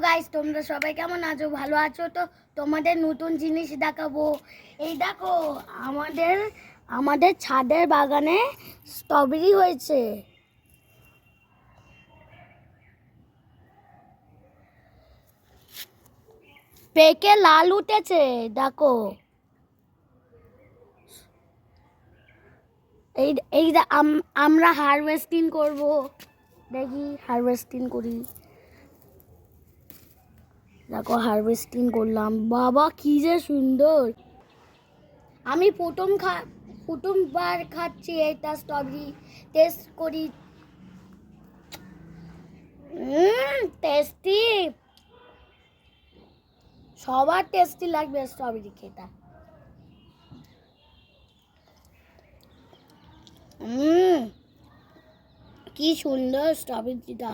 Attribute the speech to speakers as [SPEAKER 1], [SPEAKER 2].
[SPEAKER 1] Guys, তোমরা সবাই কেমন আছো? ভালো আছো তো? তোমাদের নতুন জিনিস দেখাবো। এই দেখো, আমাদের আমাদের ছাদের বাগানে স্ট্রবেরি হয়েছে। পেকে লাল উঠেছে, দেখো। এই এই আমরা হারভেস্টিং করব। দেখি হারভেস্টিং করি। দেখো হারভেস্টিং করলাম, বাবা কি যে সুন্দর। আমি প্রথমবার খাচ্ছি এটা স্ট্রবেরি। টেস্ট করি। টেস্টি, সবার টেস্টি লাগবে স্ট্রবেরি খেতে। কি সুন্দর স্ট্রবেরিটা।